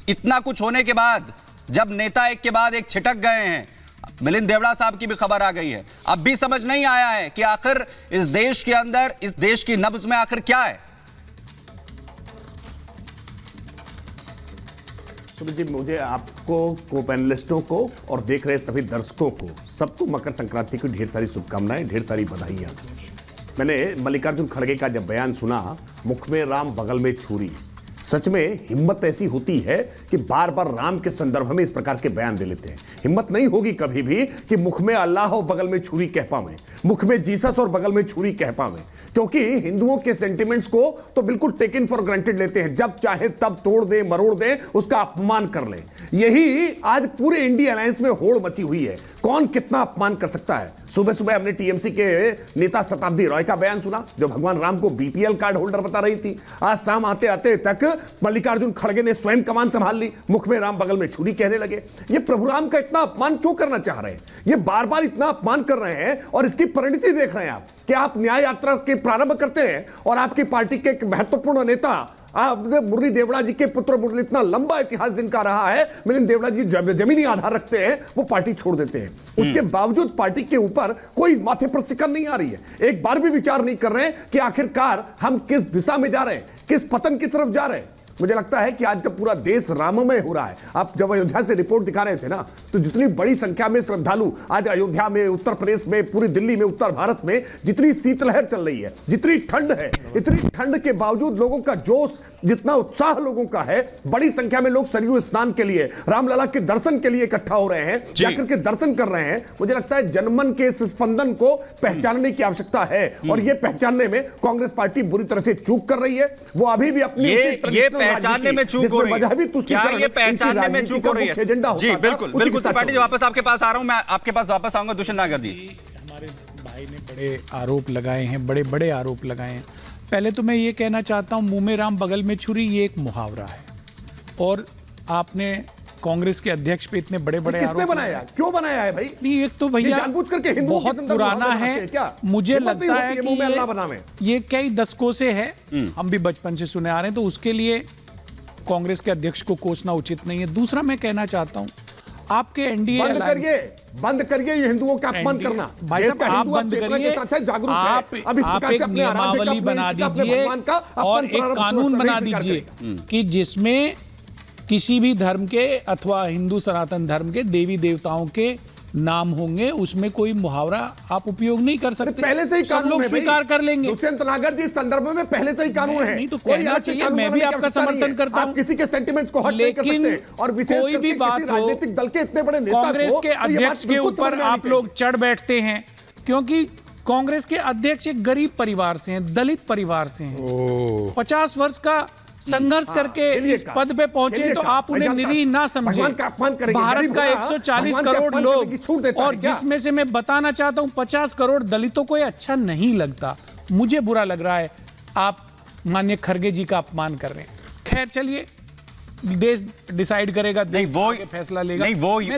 इतना कुछ होने के बाद जब नेता एक के बाद एक छिटक गए हैं, मिलिंद देवड़ा साहब की भी खबर आ गई है, अब भी समझ नहीं आया है कि आखिर इस देश के अंदर, इस देश की नब्ज में आखिर क्या है। सुमित जी, मुझे आपको, को पैनलिस्टों को और देख रहे सभी दर्शकों को, सबको मकर संक्रांति की ढेर सारी शुभकामनाएं, ढेर सारी बधाइयां। मैंने मल्लिकार्जुन खड़गे का जब बयान सुना, मुख में राम बगल में छुरी, सच में हिम्मत ऐसी होती है कि बार बार राम के संदर्भ में इस प्रकार के बयान दे लेते हैं। हिम्मत नहीं होगी कभी भी कि मुख में अल्लाह और बगल में छुरी कह पावे, मुख में जीसस और बगल में छुरी कह पावे, क्योंकि हिंदुओं के सेंटिमेंट्स को तो बिल्कुल टेक इन फॉर ग्रांटेड लेते हैं। जब चाहे तब तोड़ दे, मरोड़ दे, उसका अपमान कर ले। यही आज पूरे इंडिया अलायंस में होड़ मची हुई है। कौन कितना अपमान कर सकता है। सुबह सुबह हमने टीएमसी के नेता शताब्दी रॉय का बयान सुना, जो भगवान राम को बीपीएल कार्ड होल्डर बता रही थी। आज शाम आते आते तक मल्लिकार्जुन खड़गे ने स्वयं कमान संभाल ली, मुख में राम बगल में छुरी कहने लगे। ये प्रभु राम का इतना अपमान क्यों करना चाह रहे हैं? ये बार बार इतना अपमान कर रहे हैं और इसकी परिणति देख रहे हैं आप कि आप न्याय यात्रा के प्रारंभ करते हैं और आपकी पार्टी के एक महत्वपूर्ण नेता मुरली देवड़ा जी के पुत्र मुरली, इतना लंबा इतिहास जिनका रहा है, मिलिंद देवड़ा जी जमीनी आधार रखते हैं, वो पार्टी छोड़ देते हैं। उसके बावजूद पार्टी के ऊपर कोई माथे पर सिकन नहीं आ रही है। एक बार भी विचार नहीं कर रहे हैं कि आखिरकार हम किस दिशा में जा रहे हैं, किस पतन की तरफ जा रहे हैं। मुझे लगता है कि आज जब पूरा देश राममय हो रहा है, आप जब अयोध्या से रिपोर्ट दिखा रहे थे ना, तो जितनी बड़ी संख्या में श्रद्धालु आज अयोध्या में, उत्तर प्रदेश में, पूरी दिल्ली में, उत्तर भारत में जितनी शीतलहर चल रही है, जितनी ठंड है, इतनी ठंड के बावजूद लोगों का जोश, जितना उत्साह लोगों का है, बड़ी संख्या में लोग सरयू स्नान के लिए, रामलला के दर्शन के लिए इकट्ठा हो रहे हैं, जाकर के दर्शन कर रहे हैं। मुझे लगता है जनमन के इस स्पंदन को पहचानने की आवश्यकता है और ये पहचानने में कांग्रेस पार्टी बुरी तरह से चूक कर रही है। वो अभी भी अपनी पहचानने में चूक हो रही है। क्या ये पहचानने में चूक हो रही है? जी बिल्कुल बिल्कुल। त्रिपाठी जी, वापस आपके पास आ रहा हूं, मैं आपके पास वापस आऊंगा। दुष्यंत नागर जी, हमारे भाई ने बड़े आरोप लगाए हैं, बड़े बड़े आरोप लगाए हैं। पहले तो मैं ये कहना चाहता हूं, मुंह में राम बगल में छुरी, ये एक मुहावरा है और आपने कांग्रेस के अध्यक्ष पे इतने बड़े बड़े आरोप बनाया, क्यों बनाया है भाई? नहीं, एक तो भैया जानबूझ करके हिंदुओं बहुत पुराना है। मुझे लगता है कि ये कई दशकों से है, हम भी बचपन से सुने आ रहे हैं, तो उसके लिए कांग्रेस के अध्यक्ष को कोसना उचित नहीं है। दूसरा मैं कहना चाहता हूं, आपके एनडीए बंद करिए ये हिंदुओं का अपमान करना। भाई साहब, आप बंद करिए, आप एक नियमावली बना दीजिए और एक कानून बना दीजिए कि जिसमें किसी भी धर्म के अथवा हिंदू सनातन धर्म के देवी देवताओं के नाम होंगे, उसमें कोई मुहावरा आप उपयोग नहीं कर सकते। पहले से ही कानून लोग स्वीकार कर लेंगे। दुष्यंत नागर जी, संदर्भ में पहले से ही कानून है। नहीं तो कहना चाहिए, मैं भी आपका समर्थन करता हूं, किसी के सेंटिमेंट्स को हर्ट नहीं कर सकते। और कोई भी बात हो, राजनीतिक दल के इतने बड़े नेता कांग्रेस के अध्यक्ष के ऊपर आप लोग चढ़ बैठते हैं, क्योंकि कांग्रेस के अध्यक्ष एक गरीब परिवार से हैं, दलित परिवार से हैं, 50 वर्ष का संघर्ष करके इस पद पे पहुंचे, तो आप उन्हें निरीह ना समझें। भारत का 140 करोड़ लोग, और जिसमें से मैं बताना चाहता हूं 50 करोड़ दलितों को ये अच्छा नहीं लगता। मुझे बुरा लग रहा है आप माननीय खड़गे जी का अपमान कर रहे हैं। खैर चलिए, देश डिसाइड करेगा, देश फैसला लेगा। नहीं, वो ये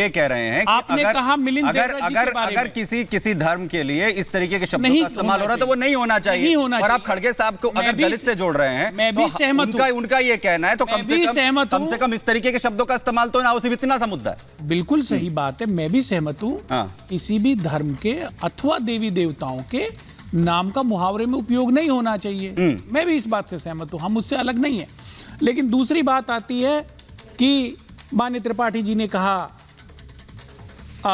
कह रहे हैं आपने कहा मिलिंद देवड़ा जी के बारे में, अगर किसी धर्म के लिए इस तरीके के शब्दों का इस्तेमाल हो रहा है तो वो नहीं होना चाहिए। और आप खड़गे साहब को अगर दलित से जोड़ रहे हैं, मैं भी सहमत हूं, उनका ये कहना है तो कम से कम इस तरीके के शब्दों का इस्तेमाल तो ना हो, सिर्फ इतना सा मुद्दा है। बिल्कुल सही बात है, मैं भी सहमत हूं। किसी भी धर्म के अथवा देवी देवताओं के नाम का मुहावरे में उपयोग नहीं होना चाहिए। मैं भी इस बात से सहमत हूं, हम उससे अलग नहीं है। लेकिन दूसरी बात आती है कि माननीय त्रिपाठी जी ने कहा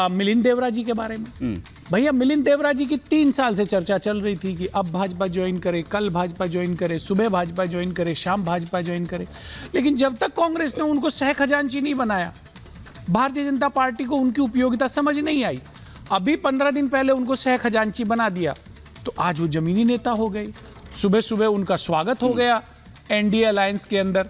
मिलिंद देवड़ा जी के बारे में। भैया, मिलिंद देवड़ा जी की 3 साल से चर्चा चल रही थी कि अब भाजपा ज्वाइन करे, कल भाजपा ज्वाइन करे, सुबह भाजपा ज्वाइन करे, शाम भाजपा ज्वाइन करे। लेकिन जब तक कांग्रेस ने उनको सह खजांची नहीं बनाया, भारतीय जनता पार्टी को उनकी उपयोगिता समझ नहीं आई। अभी 15 दिन पहले उनको सह खजांची बना दिया, तो आज वो जमीनी नेता हो गए। सुबह सुबह उनका स्वागत हो गया एनडीए अलायंस के अंदर।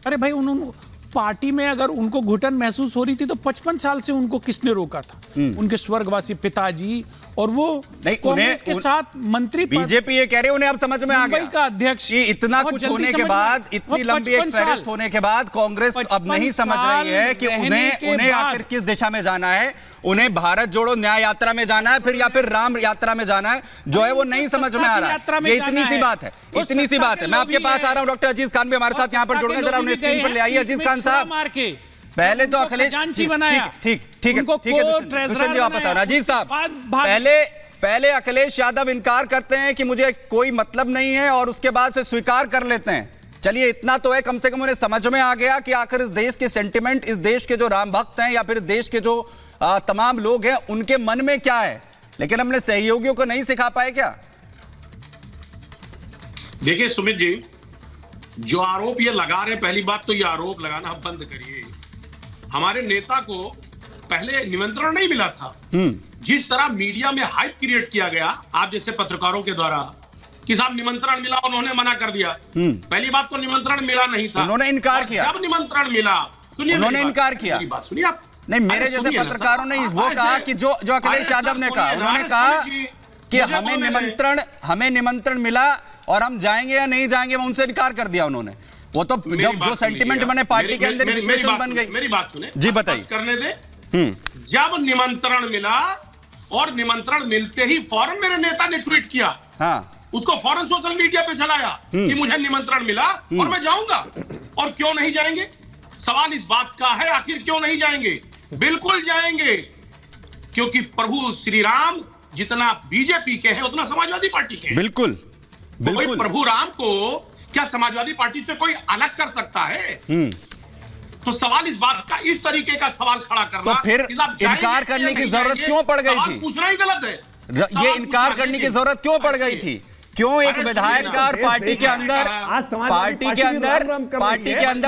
अरे भाई, उन्होंने पार्टी में अगर उनको घुटन महसूस हो रही थी तो 55 साल से उनको किसने रोका था? उनके स्वर्गवासी पिताजी, और वो कांग्रेस के साथ मंत्री। बीजेपी ये कह रही है, उन्हें अब समझ में आ गया का अध्यक्ष कि इतना कुछ होने के बाद, इतनी लंबी एक फहरिस्त होने के बाद कांग्रेस अब नहीं समझ रही है कि उन्हें आखिर किस दिशा में जाना है। उन्हें भारत जोड़ो न्याय यात्रा में जाना है फिर या फिर राम यात्रा में जाना है, जो है वो नहीं समझ में आ रहा है। ये इतनी सी बात है, इतनी सी बात है। मैं आपके पास आ रहा हूं, डॉक्टर अजीज खान भी हमारे साथ यहाँ पर जुड़ गए, जरा उन्हें स्क्रीन पर ले आइए। अजीज खान साहब, पहले तो अखिलेश, ठीक है दुष्यंत जी वापस आ रहा। अजीज साहब, पहले अखिलेश यादव इनकार करते हैं कि मुझे कोई मतलब नहीं है और उसके बाद से स्वीकार कर लेते हैं। चलिए इतना तो है, कम से कम उन्हें समझ में आ गया कि आखिर इस देश के सेंटिमेंट, इस देश के जो राम भक्त हैं या फिर देश के जो तमाम लोग हैं उनके मन में क्या है, लेकिन हमने सहयोगियों को नहीं सिखा पाए क्या? देखिए सुमित जी, जो आरोप ये लगा रहे, पहली बात तो ये आरोप लगाना बंद करिए। हमारे नेता को पहले निमंत्रण नहीं मिला था। जिस तरह मीडिया में हाइप क्रिएट किया गया आप जैसे पत्रकारों के द्वारा कि साहब निमंत्रण मिला, उन्होंने मना कर दिया। पहली बात तो निमंत्रण मिला नहीं था, उन्होंने इनकार किया। जब निमंत्रण मिला, सुनिए, उन्होंने इनकार किया। मेरी बात सुनिए आप। नहीं, मेरे जैसे पत्रकारों ने वो कहा कि जो अखिलेश यादव ने कहा, उन्होंने कहा कि हमें निमंत्रण मिला और हम जाएंगे या नहीं जाएंगे, मैं उनसे इनकार कर दिया उन्होंने। वो तो जब जो सेंटिमेंट बने पार्टी के अंदर सिचुएशन बन गई। मेरी बात सुने, जी बताइए। करने दे। जब निमंत्रण मिला और निमंत्रण मिलते ही फौरन मेरे नेता ने ट्वीट किया, हाँ, उसको फौरन सोशल मीडिया पे चलाया कि मुझे निमंत्रण मिला और मैं जाऊंगा। और क्यों नहीं जाएंगे? सवाल इस बात का है, आखिर क्यों नहीं जाएंगे? बिल्कुल जाएंगे, क्योंकि प्रभु श्री राम जितना बीजेपी के हैं उतना समाजवादी पार्टी के हैं। बिल्कुल, बिल्कुल। प्रभु राम को क्या समाजवादी पार्टी से कोई अलग कर सकता है? तो सवाल इस बात का, इस तरीके का सवाल खड़ा करना, तो फिर इनकार करने की जरूरत क्यों पड़ गई थी? पूछना ही गलत है। ये इनकार करने की जरूरत क्यों पड़ गई थी? क्यों एक विधायक का और पार्टी के अंदर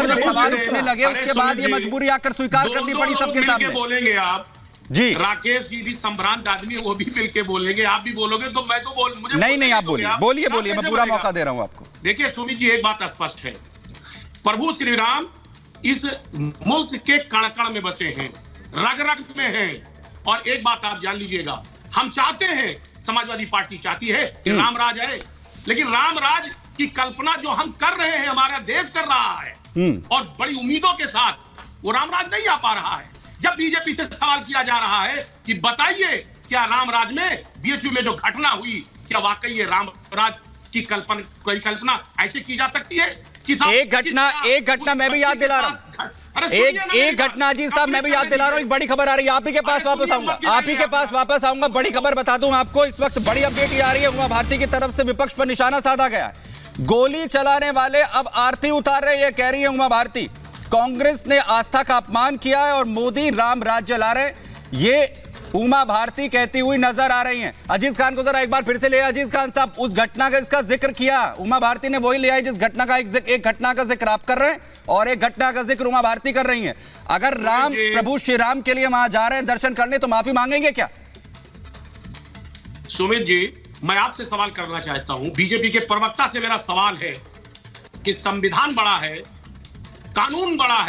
जब सवाल उठने लगे उसके बाद ये मजबूरी आकर स्वीकार करनी पड़ी सबके सामने? बोलेंगे आप जी, राकेश जी भी संभ्रांत आदमी, वो भी मिलके बोलेंगे, आप भी बोलोगे, तो मैं तो मुझे नहीं, आप बोलिए, मैं पूरा मौका दे रहा हूं आपको। देखिए सुमित जी, एक बात स्पष्ट है, प्रभु श्री राम इस मुल्क के कण कण में बसे हैं, रग रग में हैं। और एक बात आप जान लीजिएगा, हम चाहते हैं, समाजवादी पार्टी चाहती है कि राम राज आए, लेकिन राम राज की कल्पना जो हम कर रहे हैं, हमारा देश कर रहा है और बड़ी उम्मीदों के साथ, वो राम राज नहीं आ पा रहा है। जब बीजेपी से सवाल किया जा रहा है कि बताइए क्या राम राज में, बीएचयू में जो घटना हुई, क्या वाकई ये राम राज की कल्पना ऐसे की जा सकती है? एक घटना मैं भी याद दिला रहा हूं, एक घटना जी साहब मैं भी याद दिला रहा हूं। एक बड़ी खबर आ रही है, आप ही के पास वापस आऊंगा, आप ही के पास वापस आऊंगा। बड़ी खबर बता दूं आपको, इस वक्त बड़ी अपडेट ये आ रही है, उमा भारती की तरफ से विपक्ष पर निशाना साधा गया है। गोली चलाने वाले अब आरती उतार रहे, ये कह रही है उमा भारती। कांग्रेस ने आस्था का अपमान किया है और मोदी राम राज्य ला रहे, ये उमा भारती कहती हुई नजर आ रही हैं। अजीज खान को जरा एक बार फिर से ले। अजीज खान साहब, उस घटना का इसका जिक्र किया उमा भारती ने, वही ले आई जिस घटना का एक घटना का जिक्र आप कर रहे हैं और एक घटना का जिक्र उमा भारती कर रही हैं। अगर राम, प्रभु श्री राम के लिए वहां जा रहे हैं दर्शन करने, तो माफी मांगेंगे क्या? सुमित जी, मैं आपसे सवाल करना चाहता हूं, बीजेपी के प्रवक्ता से मेरा सवाल है कि संविधान बड़ा है, कानून बड़ा है,